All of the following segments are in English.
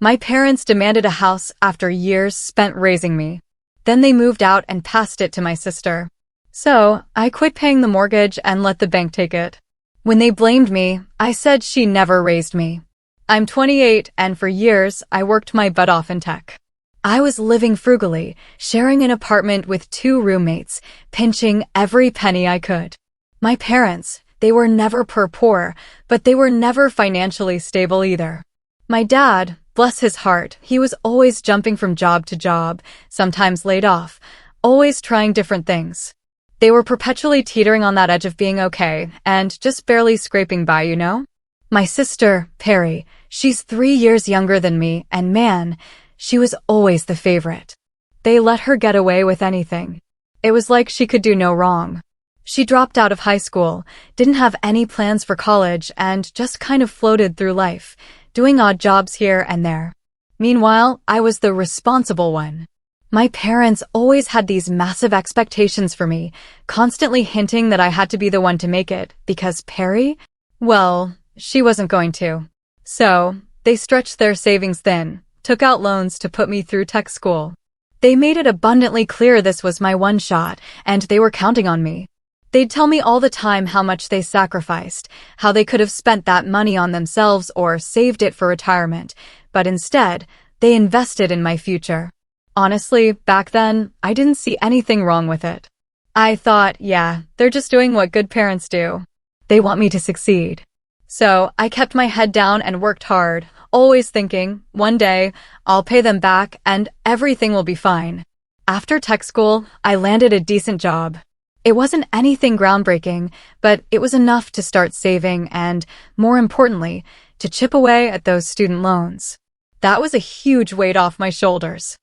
My parents demanded a house after years spent raising me. Then they moved out and passed it to my sister. So, I quit paying the mortgage and let the bank take it. When they blamed me, I said she never raised me. I'm 28, and for years, I worked my butt off in tech. I was living frugally, sharing an apartment with 2 roommates, pinching every penny I could. My parents, they were never poor, but they were never financially stable either. My dad, bless his heart, he was always jumping from job to job, sometimes laid off, always trying different things. They were perpetually teetering on that edge of being okay, and just barely scraping by, you know? My sister, Perry, she's 3 years younger than me, and man, she was always the favorite. They let her get away with anything. It was like she could do no wrong. She dropped out of high school, didn't have any plans for college, and just kind of floated through life, doing odd jobs here and there. Meanwhile, I was the responsible one. My parents always had these massive expectations for me, constantly hinting that I had to be the one to make it, because Perry, well, she wasn't going to. So, they stretched their savings thin, took out loans to put me through tech school. They made it abundantly clear this was my one shot, and they were counting on me. They'd tell me all the time how much they sacrificed, how they could have spent that money on themselves or saved it for retirement, but instead, they invested in my future. Honestly, back then, I didn't see anything wrong with it. I thought, yeah, they're just doing what good parents do. They want me to succeed. So, I kept my head down and worked hard, always thinking, one day, I'll pay them back and everything will be fine. After tech school, I landed a decent job. It wasn't anything groundbreaking, but it was enough to start saving and, more importantly, to chip away at those student loans. That was a huge weight off my shoulders.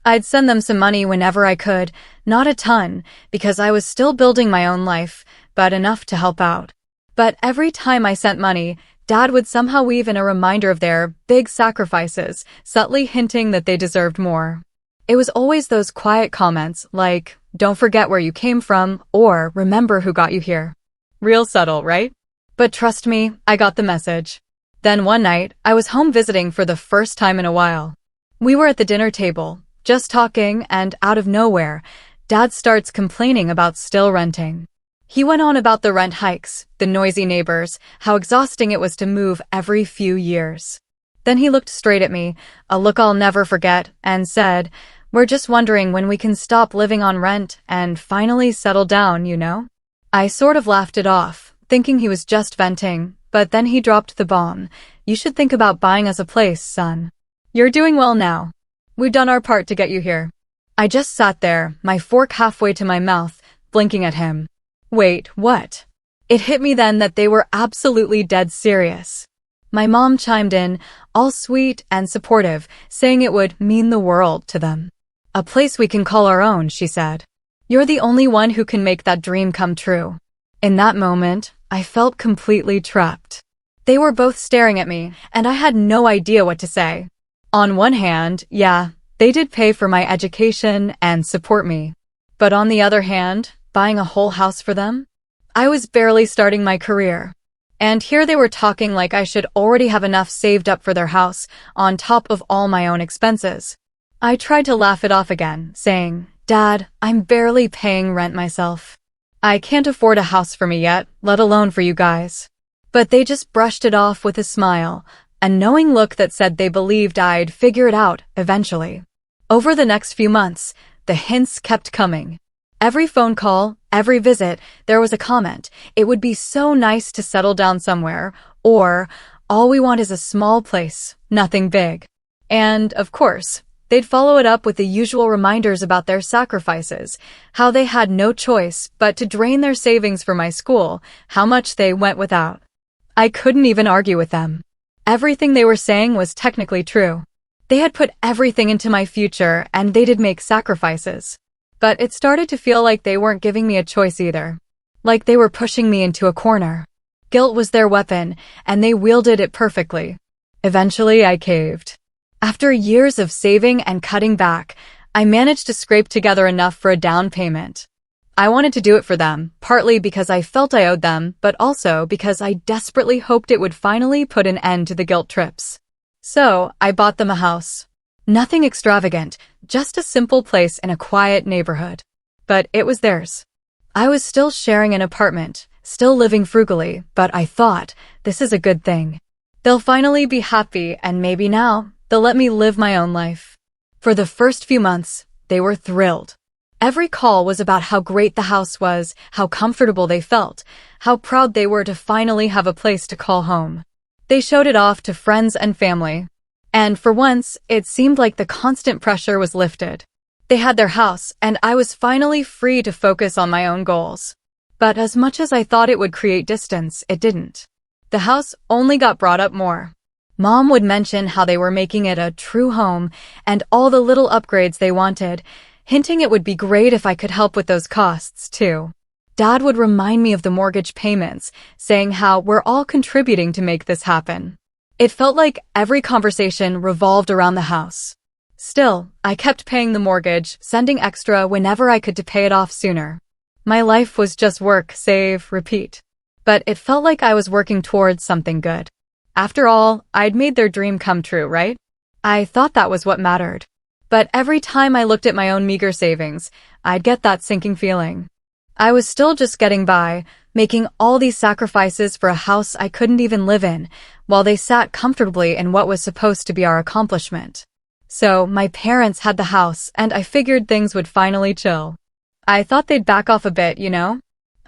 I'd send them some money whenever I could, not a ton, because I was still building my own life, but enough to help out. But every time I sent money, Dad would somehow weave in a reminder of their big sacrifices, subtly hinting that they deserved more. It was always those quiet comments like, "Don't forget where you came from," or "Remember who got you here." Real subtle, right? But trust me, I got the message. Then one night, I was home visiting for the first time in a while. We were at the dinner table, just talking, and out of nowhere, Dad starts complaining about still renting. He went on about the rent hikes, the noisy neighbors, how exhausting it was to move every few years. Then he looked straight at me, a look I'll never forget, and said, "We're just wondering when we can stop living on rent and finally settle down, you know?" I sort of laughed it off, thinking he was just venting, but then he dropped the bomb. "You should think about buying us a place, son. You're doing well now. We've done our part to get you here." I just sat there, my fork halfway to my mouth, blinking at him. Wait, what? It hit me then that they were absolutely dead serious. My mom chimed in, all sweet and supportive, saying it would mean the world to them. "A place we can call our own," she said. "You're the only one who can make that dream come true." In that moment, I felt completely trapped. They were both staring at me, and I had no idea what to say. On one hand, yeah, they did pay for my education and support me. But on the other hand, buying a whole house for them? I was barely starting my career. And here they were talking like I should already have enough saved up for their house, on top of all my own expenses. I tried to laugh it off again, saying, "Dad, I'm barely paying rent myself. I can't afford a house for me yet, let alone for you guys." But they just brushed it off with a smile, a knowing look that said they believed I'd figure it out eventually. Over the next few months, the hints kept coming. Every phone call, every visit, there was a comment. It would be so nice to settle down somewhere, or all we want is a small place, nothing big. And, of course, they'd follow it up with the usual reminders about their sacrifices, how they had no choice but to drain their savings for my school, how much they went without. I couldn't even argue with them. Everything they were saying was technically true. They had put everything into my future, and they did make sacrifices. But it started to feel like they weren't giving me a choice either. Like they were pushing me into a corner. Guilt was their weapon, and they wielded it perfectly. Eventually, I caved. After years of saving and cutting back, I managed to scrape together enough for a down payment. I wanted to do it for them, partly because I felt I owed them, but also because I desperately hoped it would finally put an end to the guilt trips. So, I bought them a house. Nothing extravagant, just a simple place in a quiet neighborhood. But it was theirs. I was still sharing an apartment, still living frugally, but I thought, this is a good thing. They'll finally be happy, and maybe now, they'll let me live my own life. For the first few months, they were thrilled. Every call was about how great the house was, how comfortable they felt, how proud they were to finally have a place to call home. They showed it off to friends and family. And for once, it seemed like the constant pressure was lifted. They had their house, and I was finally free to focus on my own goals. But as much as I thought it would create distance, it didn't. The house only got brought up more. Mom would mention how they were making it a true home and all the little upgrades they wanted, hinting it would be great if I could help with those costs, too. Dad would remind me of the mortgage payments, saying how we're all contributing to make this happen. It felt like every conversation revolved around the house. Still, I kept paying the mortgage, sending extra whenever I could to pay it off sooner. My life was just work, save, repeat. But it felt like I was working towards something good. After all, I'd made their dream come true, right? I thought that was what mattered. But every time I looked at my own meager savings, I'd get that sinking feeling. I was still just getting by, making all these sacrifices for a house I couldn't even live in, while they sat comfortably in what was supposed to be our accomplishment. So, my parents had the house, and I figured things would finally chill. I thought they'd back off a bit, you know?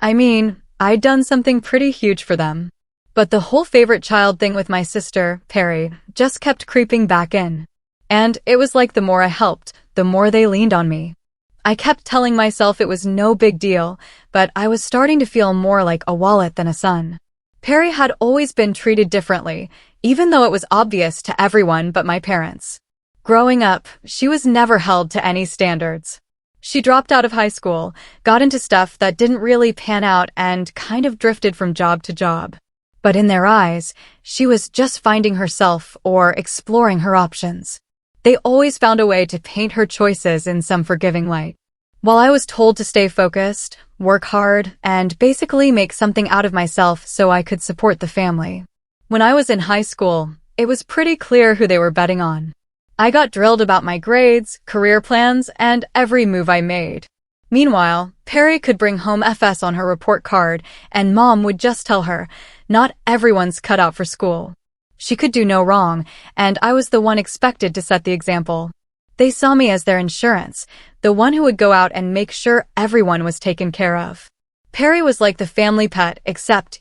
I mean, I'd done something pretty huge for them. But the whole favorite child thing with my sister, Perry, just kept creeping back in. And it was like the more I helped, the more they leaned on me. I kept telling myself it was no big deal, but I was starting to feel more like a wallet than a son. Perry had always been treated differently, even though it was obvious to everyone but my parents. Growing up, she was never held to any standards. She dropped out of high school, got into stuff that didn't really pan out, and kind of drifted from job to job. But in their eyes, she was just finding herself or exploring her options. They always found a way to paint her choices in some forgiving light. While I was told to stay focused, work hard, and basically make something out of myself so I could support the family. When I was in high school, it was pretty clear who they were betting on. I got drilled about my grades, career plans, and every move I made. Meanwhile, Perry could bring home FS on her report card, and Mom would just tell her, not everyone's cut out for school. She could do no wrong, and I was the one expected to set the example. They saw me as their insurance, the one who would go out and make sure everyone was taken care of. Perry was like the family pet, except,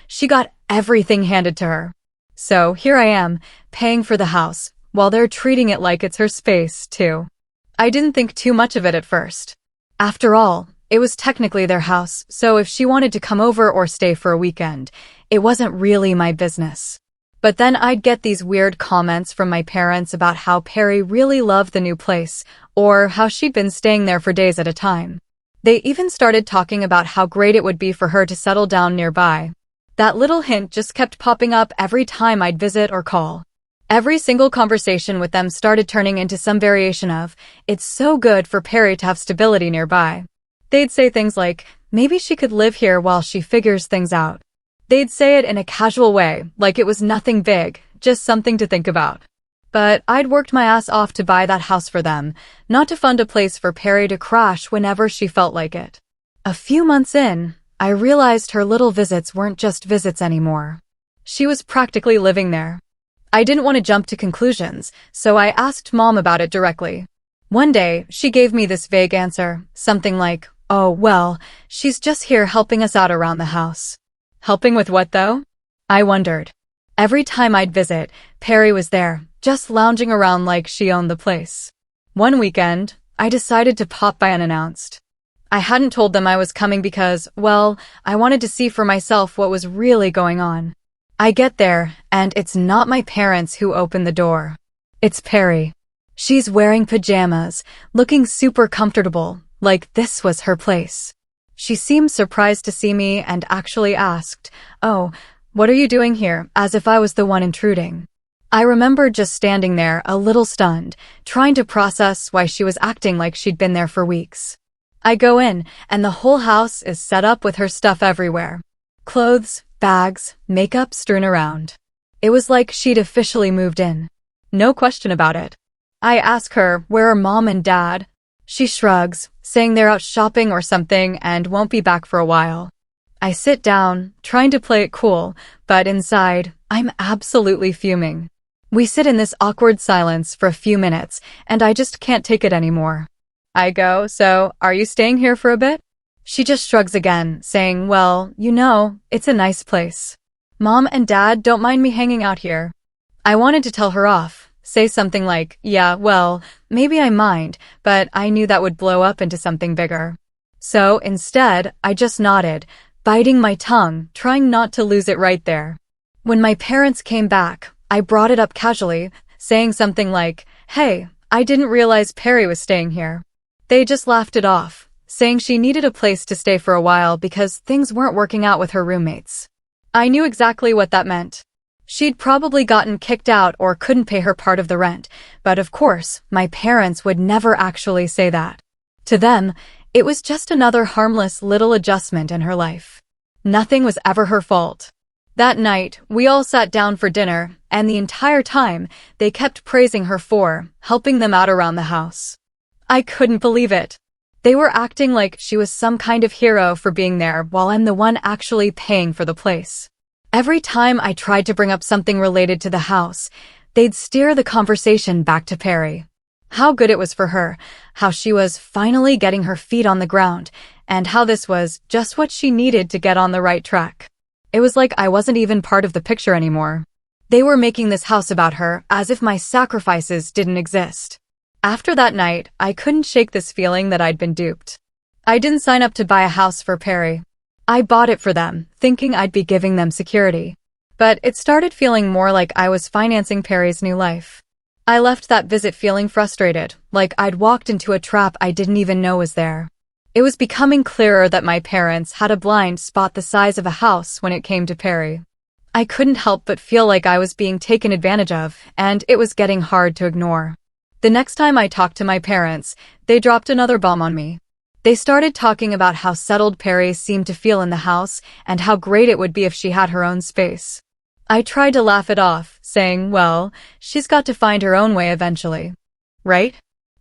she got everything handed to her. So here I am, paying for the house, while they're treating it like it's her space, too. I didn't think too much of it at first. After all, it was technically their house, so if she wanted to come over or stay for a weekend, it wasn't really my business. But then I'd get these weird comments from my parents about how Perry really loved the new place, or how she'd been staying there for days at a time. They even started talking about how great it would be for her to settle down nearby. That little hint just kept popping up every time I'd visit or call. Every single conversation with them started turning into some variation of, it's so good for Perry to have stability nearby. They'd say things like, maybe she could live here while she figures things out. They'd say it in a casual way, like it was nothing big, just something to think about. But I'd worked my ass off to buy that house for them, not to fund a place for Perry to crash whenever she felt like it. A few months in, I realized her little visits weren't just visits anymore. She was practically living there. I didn't want to jump to conclusions, so I asked Mom about it directly. One day, she gave me this vague answer, something like, oh, well, she's just here helping us out around the house. Helping with what, though? I wondered. Every time I'd visit, Perry was there, just lounging around like she owned the place. One weekend, I decided to pop by unannounced. I hadn't told them I was coming because, well, I wanted to see for myself what was really going on. I get there, and it's not my parents who open the door. It's Perry. She's wearing pajamas, looking super comfortable, like this was her place. She seemed surprised to see me and actually asked, oh, what are you doing here, as if I was the one intruding. I remember just standing there, a little stunned, trying to process why she was acting like she'd been there for weeks. I go in, and the whole house is set up with her stuff everywhere. Clothes, bags, makeup strewn around. It was like she'd officially moved in. No question about it. I ask her, where are mom and dad? She shrugs, saying they're out shopping or something and won't be back for a while. I sit down, trying to play it cool, but inside, I'm absolutely fuming. We sit in this awkward silence for a few minutes, and I just can't take it anymore. I go, so, are you staying here for a bit? She just shrugs again, saying, well, it's a nice place. Mom and dad don't mind me hanging out here. I wanted to tell her off, say something like, yeah, well, maybe I mind, but I knew that would blow up into something bigger. So, instead, I just nodded, biting my tongue, trying not to lose it right there. When my parents came back, I brought it up casually, saying something like, hey, I didn't realize Perry was staying here. They just laughed it off, saying she needed a place to stay for a while because things weren't working out with her roommates. I knew exactly what that meant. She'd probably gotten kicked out or couldn't pay her part of the rent, but of course, my parents would never actually say that. To them, it was just another harmless little adjustment in her life. Nothing was ever her fault. That night, we all sat down for dinner, and the entire time, they kept praising her for helping them out around the house. I couldn't believe it. They were acting like she was some kind of hero for being there while I'm the one actually paying for the place. Every time I tried to bring up something related to the house, they'd steer the conversation back to Perry. How good it was for her, how she was finally getting her feet on the ground, and how this was just what she needed to get on the right track. It was like I wasn't even part of the picture anymore. They were making this house about her as if my sacrifices didn't exist. After that night, I couldn't shake this feeling that I'd been duped. I didn't sign up to buy a house for Perry. I bought it for them, thinking I'd be giving them security. But it started feeling more like I was financing Perry's new life. I left that visit feeling frustrated, like I'd walked into a trap I didn't even know was there. It was becoming clearer that my parents had a blind spot the size of a house when it came to Perry. I couldn't help but feel like I was being taken advantage of, and it was getting hard to ignore. The next time I talked to my parents, they dropped another bomb on me. They started talking about how settled Perry seemed to feel in the house and how great it would be if she had her own space. I tried to laugh it off, saying, well, she's got to find her own way eventually. Right?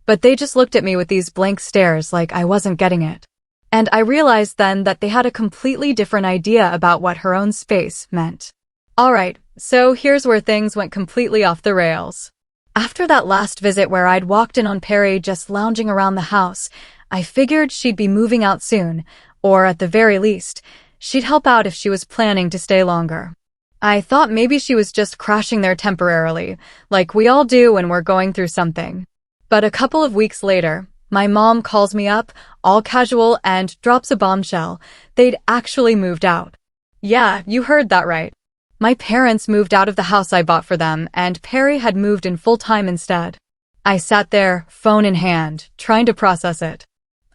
But they just looked at me with these blank stares like I wasn't getting it. And I realized then that they had a completely different idea about what her own space meant. Alright, so here's where things went completely off the rails. After that last visit where I'd walked in on Perry just lounging around the house, I figured she'd be moving out soon, or at the very least, she'd help out if she was planning to stay longer. I thought maybe she was just crashing there temporarily, like we all do when we're going through something. But a couple of weeks later, my mom calls me up, all casual, and drops a bombshell. They'd actually moved out. Yeah, you heard that right. My parents moved out of the house I bought for them, and Perry had moved in full-time instead. I sat there, phone in hand, trying to process it.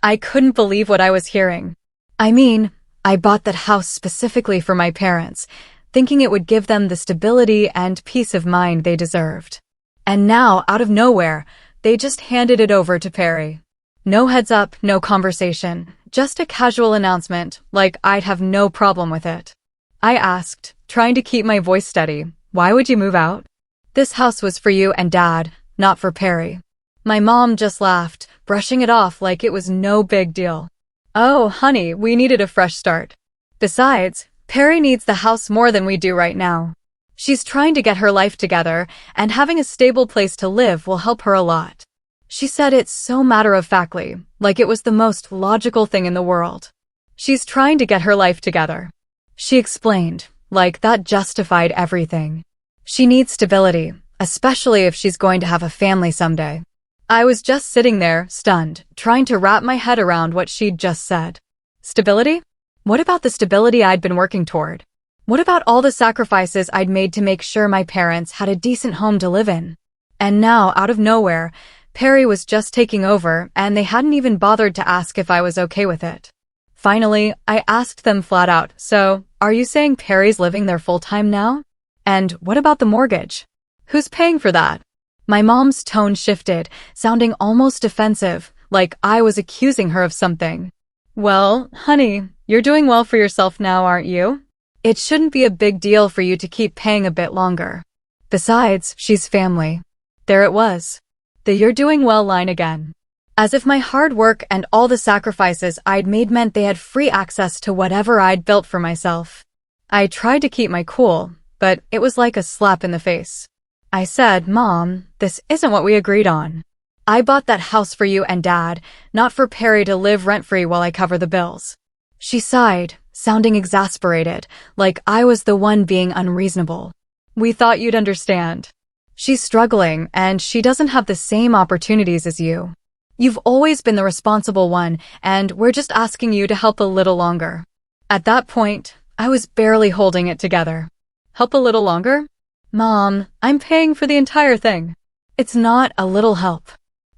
I couldn't believe what I was hearing. I mean, I bought that house specifically for my parents, thinking it would give them the stability and peace of mind they deserved. And now, out of nowhere, they just handed it over to Perry. No heads up, no conversation, just a casual announcement, like I'd have no problem with it. I asked, trying to keep my voice steady, why would you move out? This house was for you and Dad, not for Perry. My mom just laughed, brushing it off like it was no big deal. Oh, honey, we needed a fresh start. Besides, Perry needs the house more than we do right now. She's trying to get her life together, and having a stable place to live will help her a lot. She said it so matter-of-factly, like it was the most logical thing in the world. She's trying to get her life together. She explained, like that justified everything. She needs stability, especially if she's going to have a family someday. I was just sitting there, stunned, trying to wrap my head around what she'd just said. Stability? What about the stability I'd been working toward? What about all the sacrifices I'd made to make sure my parents had a decent home to live in? And now, out of nowhere, Perry was just taking over, and they hadn't even bothered to ask if I was okay with it. Finally, I asked them flat out, so, are you saying Perry's living there full-time now? And what about the mortgage? Who's paying for that? My mom's tone shifted, sounding almost defensive, like I was accusing her of something. Well, honey, you're doing well for yourself now, aren't you? It shouldn't be a big deal for you to keep paying a bit longer. Besides, she's family. There it was. The "you're doing well" line again. As if my hard work and all the sacrifices I'd made meant they had free access to whatever I'd built for myself. I tried to keep my cool, but it was like a slap in the face. I said, "Mom, this isn't what we agreed on. I bought that house for you and Dad, not for Perry to live rent-free while I cover the bills." She sighed, sounding exasperated, like I was the one being unreasonable. "We thought you'd understand. She's struggling, and she doesn't have the same opportunities as you. You've always been the responsible one, and we're just asking you to help a little longer." At that point, I was barely holding it together. Help a little longer? Mom, I'm paying for the entire thing. It's not a little help.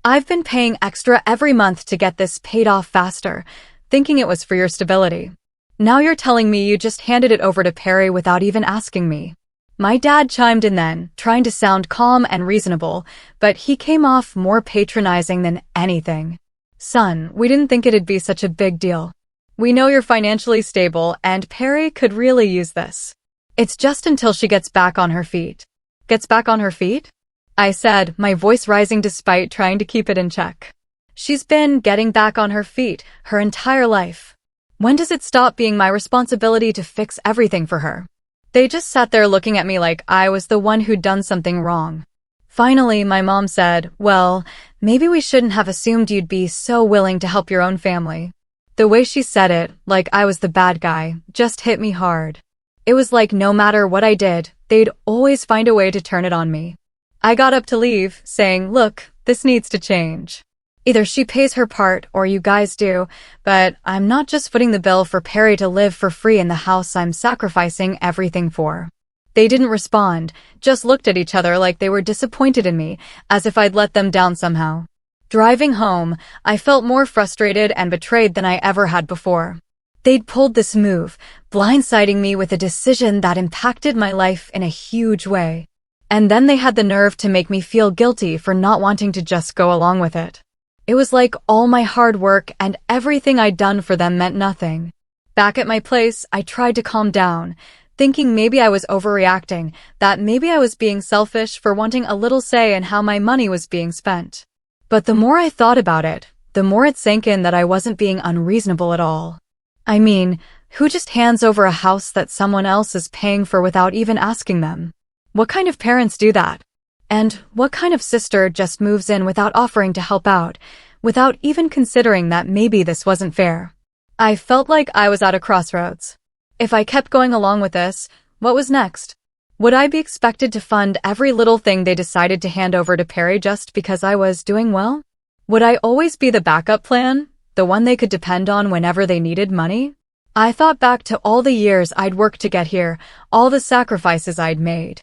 I've been paying extra every month to get this paid off faster, thinking it was for your stability. Now you're telling me you just handed it over to Perry without even asking me. My dad chimed in then, trying to sound calm and reasonable, but he came off more patronizing than anything. "Son, we didn't think it'd be such a big deal. We know you're financially stable, and Perry could really use this. It's just until she gets back on her feet." "Gets back on her feet?" I said, my voice rising despite trying to keep it in check. "She's been getting back on her feet her entire life. When does it stop being my responsibility to fix everything for her?" They just sat there looking at me like I was the one who'd done something wrong. Finally, my mom said, "Well, maybe we shouldn't have assumed you'd be so willing to help your own family." The way she said it, like I was the bad guy, just hit me hard. It was like no matter what I did, they'd always find a way to turn it on me. I got up to leave, saying, "Look, this needs to change. Either she pays her part or you guys do, but I'm not just footing the bill for Perry to live for free in the house I'm sacrificing everything for." They didn't respond, just looked at each other like they were disappointed in me, as if I'd let them down somehow. Driving home, I felt more frustrated and betrayed than I ever had before. They'd pulled this move, blindsiding me with a decision that impacted my life in a huge way. And then they had the nerve to make me feel guilty for not wanting to just go along with it. It was like all my hard work and everything I'd done for them meant nothing. Back at my place, I tried to calm down, thinking maybe I was overreacting, that maybe I was being selfish for wanting a little say in how my money was being spent. But the more I thought about it, the more it sank in that I wasn't being unreasonable at all. I mean, who just hands over a house that someone else is paying for without even asking them? What kind of parents do that? And what kind of sister just moves in without offering to help out, without even considering that maybe this wasn't fair? I felt like I was at a crossroads. If I kept going along with this, what was next? Would I be expected to fund every little thing they decided to hand over to Perry just because I was doing well? Would I always be the backup plan, the one they could depend on whenever they needed money? I thought back to all the years I'd worked to get here, all the sacrifices I'd made.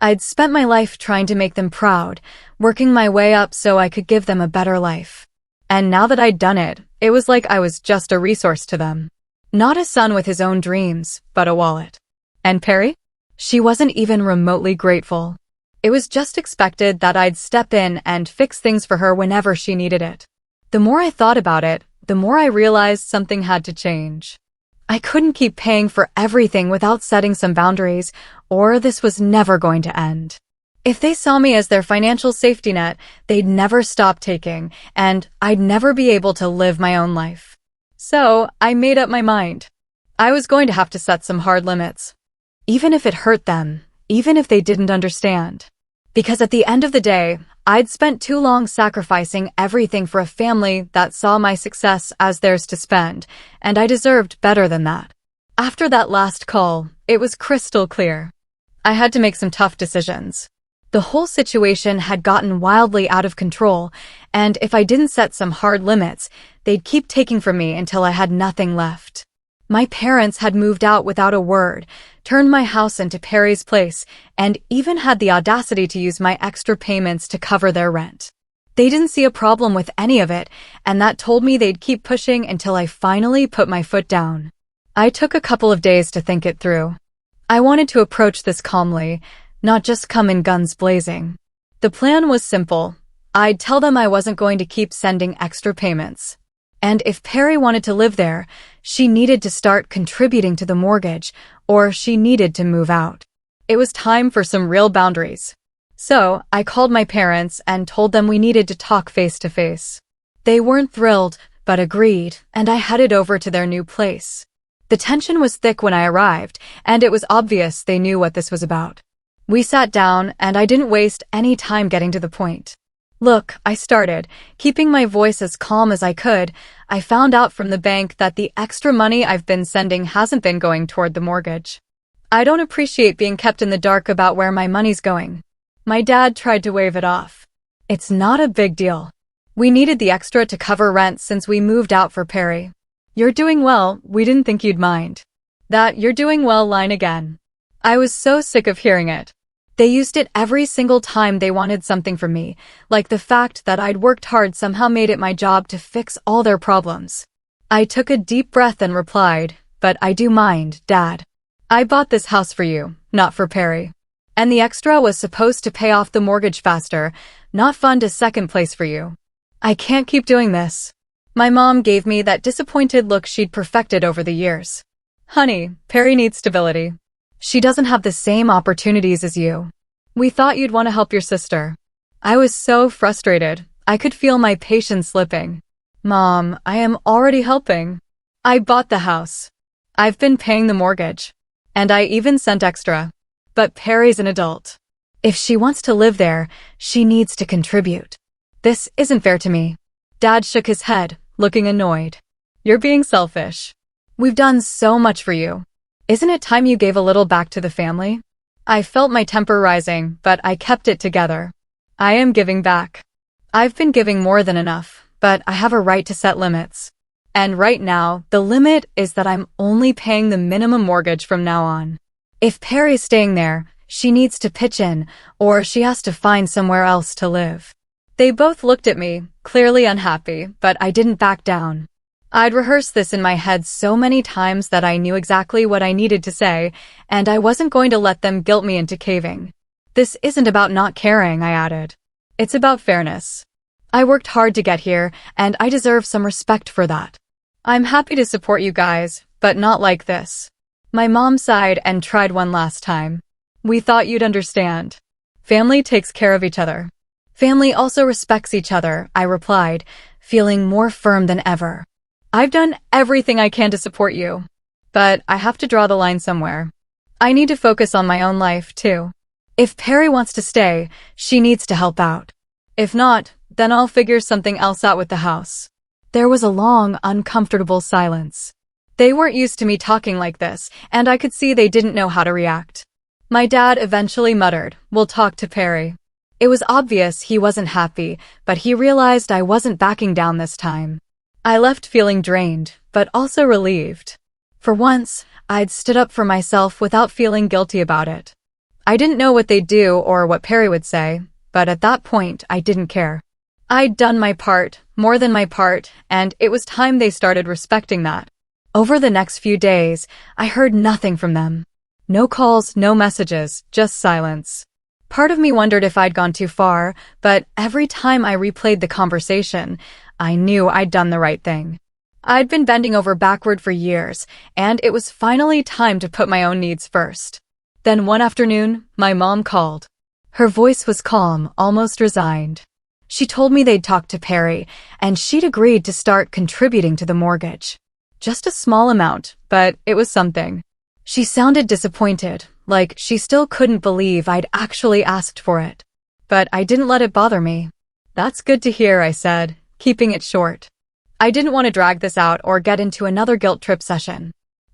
I'd spent my life trying to make them proud, working my way up so I could give them a better life. And now that I'd done it, it was like I was just a resource to them. Not a son with his own dreams, but a wallet. And Perry? She wasn't even remotely grateful. It was just expected that I'd step in and fix things for her whenever she needed it. The more I thought about it, the more I realized something had to change. I couldn't keep paying for everything without setting some boundaries, or this was never going to end. If they saw me as their financial safety net, they'd never stop taking, and I'd never be able to live my own life. So, I made up my mind. I was going to have to set some hard limits. Even if it hurt them, even if they didn't understand. Because at the end of the day, I'd spent too long sacrificing everything for a family that saw my success as theirs to spend, and I deserved better than that. After that last call, it was crystal clear. I had to make some tough decisions. The whole situation had gotten wildly out of control, and if I didn't set some hard limits, they'd keep taking from me until I had nothing left. My parents had moved out without a word, turned my house into Perry's place, and even had the audacity to use my extra payments to cover their rent. They didn't see a problem with any of it, and that told me they'd keep pushing until I finally put my foot down. I took a couple of days to think it through. I wanted to approach this calmly, not just come in guns blazing. The plan was simple. I'd tell them I wasn't going to keep sending extra payments. And if Perry wanted to live there, she needed to start contributing to the mortgage, or she needed to move out. It was time for some real boundaries. So, I called my parents and told them we needed to talk face to face. They weren't thrilled, but agreed, and I headed over to their new place. The tension was thick when I arrived, and it was obvious they knew what this was about. We sat down, and I didn't waste any time getting to the point. Look, I started, keeping my voice as calm as I could. I found out from the bank that the extra money I've been sending hasn't been going toward the mortgage. I don't appreciate being kept in the dark about where my money's going. My dad tried to wave it off. It's not a big deal. We needed the extra to cover rent since we moved out for Perry. You're doing well, we didn't think you'd mind. That "you're doing well" line again. I was so sick of hearing it. They used it every single time they wanted something from me, like the fact that I'd worked hard somehow made it my job to fix all their problems. I took a deep breath and replied, "But I do mind, Dad. I bought this house for you, not for Perry. And the extra was supposed to pay off the mortgage faster, not fund a second place for you. I can't keep doing this." My mom gave me that disappointed look she'd perfected over the years. "Honey, Perry needs stability. She doesn't have the same opportunities as you. We thought you'd want to help your sister." I was so frustrated. I could feel my patience slipping. "Mom, I am already helping. I bought the house. I've been paying the mortgage. And I even sent extra. But Perry's an adult. If she wants to live there, she needs to contribute. This isn't fair to me." Dad shook his head, looking annoyed. "You're being selfish. We've done so much for you. Isn't it time you gave a little back to the family?" I felt my temper rising, but I kept it together. I am giving back. I've been giving more than enough, but I have a right to set limits. And right now, the limit is that I'm only paying the minimum mortgage from now on. If Perry's staying there, she needs to pitch in, or she has to find somewhere else to live. They both looked at me, clearly unhappy, but I didn't back down. I'd rehearsed this in my head so many times that I knew exactly what I needed to say, and I wasn't going to let them guilt me into caving. "This isn't about not caring," I added. "It's about fairness. I worked hard to get here, and I deserve some respect for that. I'm happy to support you guys, but not like this." My mom sighed and tried one last time. "We thought you'd understand. Family takes care of each other." "Family also respects each other," I replied, feeling more firm than ever. "I've done everything I can to support you. But I have to draw the line somewhere. I need to focus on my own life, too. If Perry wants to stay, she needs to help out. If not, then I'll figure something else out with the house." There was a long, uncomfortable silence. They weren't used to me talking like this, and I could see they didn't know how to react. My dad eventually muttered, "We'll talk to Perry." It was obvious he wasn't happy, but he realized I wasn't backing down this time. I left feeling drained, but also relieved. For once, I'd stood up for myself without feeling guilty about it. I didn't know what they'd do or what Perry would say, but at that point, I didn't care. I'd done my part, more than my part, and it was time they started respecting that. Over the next few days, I heard nothing from them. No calls, no messages, just silence. Part of me wondered if I'd gone too far, but every time I replayed the conversation, I knew I'd done the right thing. I'd been bending over backward for years, and it was finally time to put my own needs first. Then one afternoon, my mom called. Her voice was calm, almost resigned. She told me they'd talked to Perry, and she'd agreed to start contributing to the mortgage. Just a small amount, but it was something. She sounded disappointed, like she still couldn't believe I'd actually asked for it. But I didn't let it bother me. "That's good to hear," I said, keeping it short. I didn't want to drag this out or get into another guilt trip session.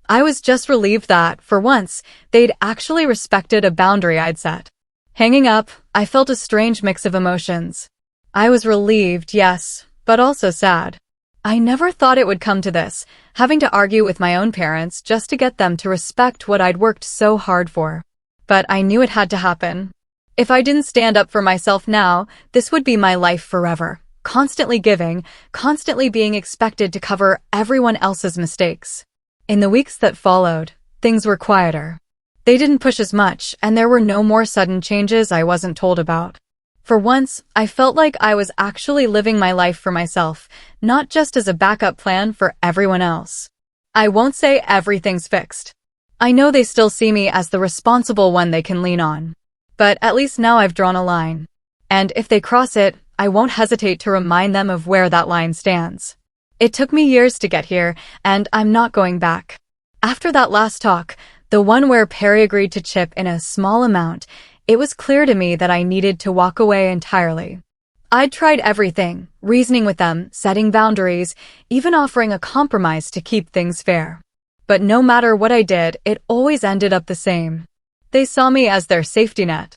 I was just relieved that, for once, they'd actually respected a boundary I'd set. Hanging up, I felt a strange mix of emotions. I was relieved, yes, but also sad. I never thought it would come to this, having to argue with my own parents just to get them to respect what I'd worked so hard for. But I knew it had to happen. If I didn't stand up for myself now, this would be my life forever. Constantly giving, constantly being expected to cover everyone else's mistakes. In the weeks that followed, things were quieter. They didn't push as much, and there were no more sudden changes I wasn't told about. For once, I felt like I was actually living my life for myself, not just as a backup plan for everyone else. I won't say everything's fixed. I know they still see me as the responsible one they can lean on. But at least now I've drawn a line. And if they cross it, I won't hesitate to remind them of where that line stands. It took me years to get here, and I'm not going back. After that last talk, the one where Perry agreed to chip in a small amount, it was clear to me that I needed to walk away entirely. I'd tried everything, reasoning with them, setting boundaries, even offering a compromise to keep things fair. But no matter what I did, it always ended up the same. They saw me as their safety net,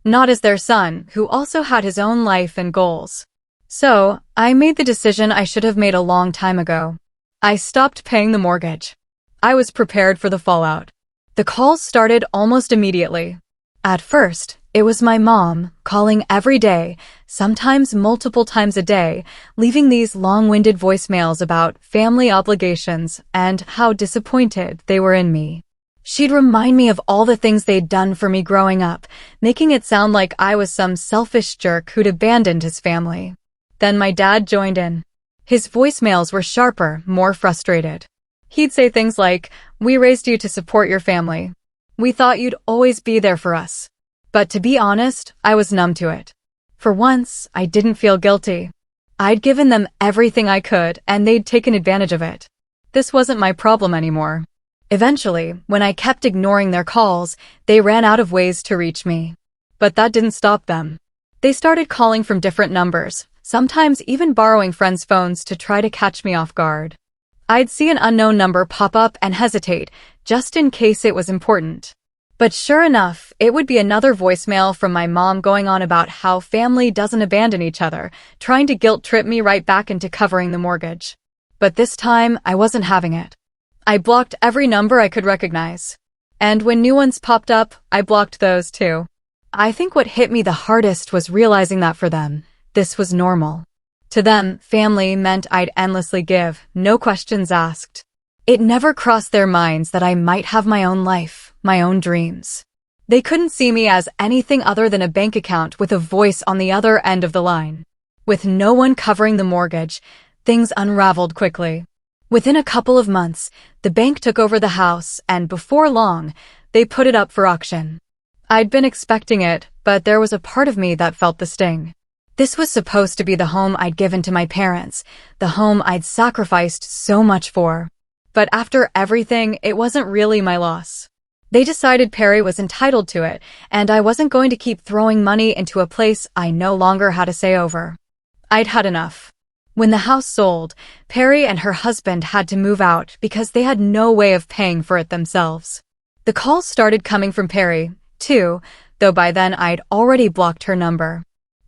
not as their son, who also had his own life and goals. So, I made the decision I should have made a long time ago. I stopped paying the mortgage. I was prepared for the fallout. The calls started almost immediately. At first, it was my mom, calling every day, sometimes multiple times a day, leaving these long-winded voicemails about family obligations and how disappointed they were in me. She'd remind me of all the things they'd done for me growing up, making it sound like I was some selfish jerk who'd abandoned his family. Then my dad joined in. His voicemails were sharper, more frustrated. He'd say things like, "We raised you to support your family. We thought you'd always be there for us." But to be honest, I was numb to it. For once, I didn't feel guilty. I'd given them everything I could, and they'd taken advantage of it. This wasn't my problem anymore. Eventually, when I kept ignoring their calls, they ran out of ways to reach me. But that didn't stop them. They started calling from different numbers, sometimes even borrowing friends' phones to try to catch me off guard. I'd see an unknown number pop up and hesitate, just in case it was important. But sure enough, it would be another voicemail from my mom going on about how family doesn't abandon each other, trying to guilt-trip me right back into covering the mortgage. But this time, I wasn't having it. I blocked every number I could recognize. And when new ones popped up, I blocked those too. I think what hit me the hardest was realizing that for them, this was normal. To them, family meant I'd endlessly give, no questions asked. It never crossed their minds that I might have my own life, my own dreams. They couldn't see me as anything other than a bank account with a voice on the other end of the line. With no one covering the mortgage, things unraveled quickly. Within a couple of months, the bank took over the house, and before long, they put it up for auction. I'd been expecting it, but there was a part of me that felt the sting. This was supposed to be the home I'd given to my parents, the home I'd sacrificed so much for. But after everything, it wasn't really my loss. They decided Perry was entitled to it, and I wasn't going to keep throwing money into a place I no longer had a say over. I'd had enough. When the house sold, Perry and her husband had to move out because they had no way of paying for it themselves. The calls started coming from Perry, too, though by then I'd already blocked her number.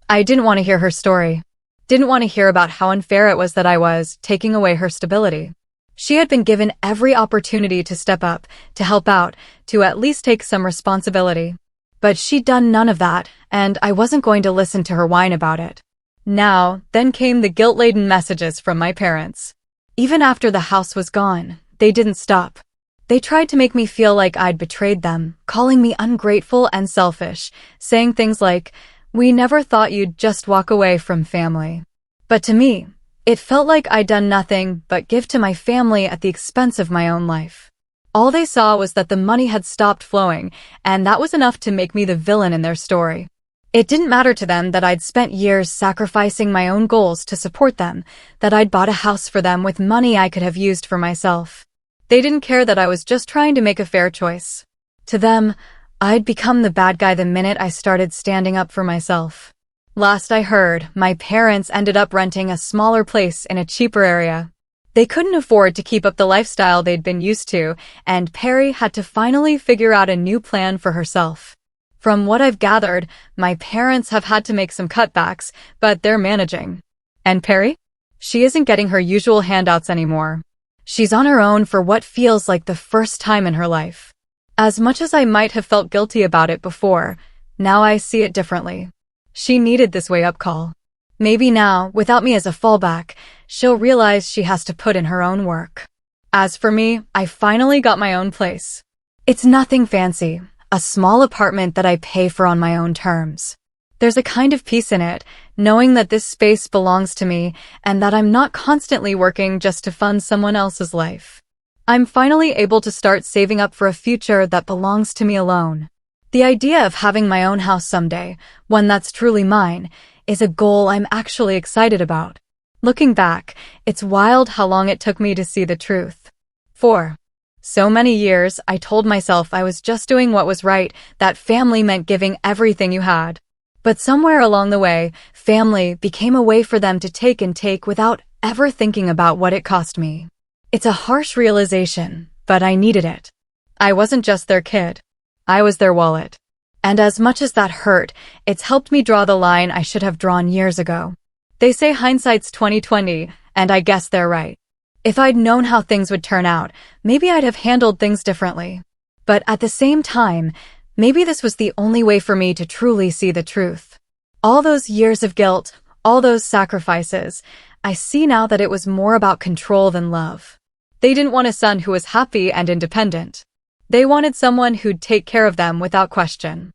I didn't want to hear her story. Didn't want to hear about how unfair it was that I was taking away her stability. She had been given every opportunity to step up, to help out, to at least take some responsibility. But she'd done none of that, and I wasn't going to listen to her whine about it. Then came the guilt-laden messages from my parents. Even after the house was gone, they didn't stop. They tried to make me feel like I'd betrayed them, calling me ungrateful and selfish, saying things like, "We never thought you'd just walk away from family." But to me, it felt like I'd done nothing but give to my family at the expense of my own life. All they saw was that the money had stopped flowing, and that was enough to make me the villain in their story. It didn't matter to them that I'd spent years sacrificing my own goals to support them, that I'd bought a house for them with money I could have used for myself. They didn't care that I was just trying to make a fair choice. To them, I'd become the bad guy the minute I started standing up for myself. Last I heard, my parents ended up renting a smaller place in a cheaper area. They couldn't afford to keep up the lifestyle they'd been used to, and Perry had to finally figure out a new plan for herself. From what I've gathered, my parents have had to make some cutbacks, but they're managing. And Perry? She isn't getting her usual handouts anymore. She's on her own for what feels like the first time in her life. As much as I might have felt guilty about it before, now I see it differently. She needed this wake-up call. Maybe now, without me as a fallback, she'll realize she has to put in her own work. As for me, I finally got my own place. It's nothing fancy, a small apartment that I pay for on my own terms. There's a kind of peace in it, knowing that this space belongs to me and that I'm not constantly working just to fund someone else's life. I'm finally able to start saving up for a future that belongs to me alone. The idea of having my own house someday, one that's truly mine, is a goal I'm actually excited about. Looking back, it's wild how long it took me to see the truth. For so many years, I told myself I was just doing what was right, that family meant giving everything you had. But somewhere along the way, family became a way for them to take and take without ever thinking about what it cost me. It's a harsh realization, but I needed it. I wasn't just their kid. I was their wallet. And as much as that hurt, it's helped me draw the line I should have drawn years ago. They say hindsight's 20/20, and I guess they're right. If I'd known how things would turn out, maybe I'd have handled things differently. But at the same time, maybe this was the only way for me to truly see the truth. All those years of guilt, all those sacrifices, I see now that it was more about control than love. They didn't want a son who was happy and independent. They wanted someone who'd take care of them without question.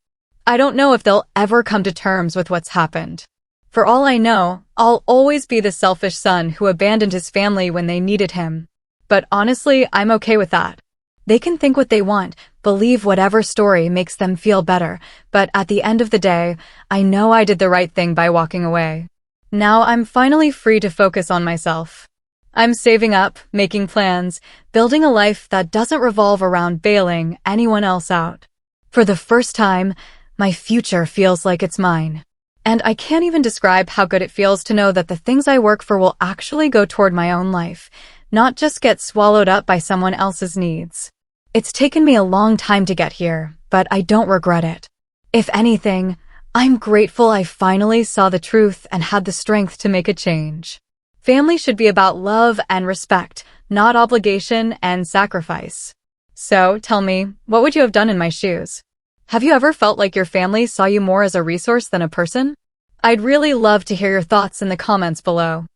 I don't know if they'll ever come to terms with what's happened. For all I know, I'll always be the selfish son who abandoned his family when they needed him. But honestly, I'm okay with that. They can think what they want, believe whatever story makes them feel better, but at the end of the day, I know I did the right thing by walking away. Now I'm finally free to focus on myself. I'm saving up, making plans, building a life that doesn't revolve around bailing anyone else out. For the first time, my future feels like it's mine. And I can't even describe how good it feels to know that the things I work for will actually go toward my own life, not just get swallowed up by someone else's needs. It's taken me a long time to get here, but I don't regret it. If anything, I'm grateful I finally saw the truth and had the strength to make a change. Family should be about love and respect, not obligation and sacrifice. So, tell me, what would you have done in my shoes? Have you ever felt like your family saw you more as a resource than a person? I'd really love to hear your thoughts in the comments below.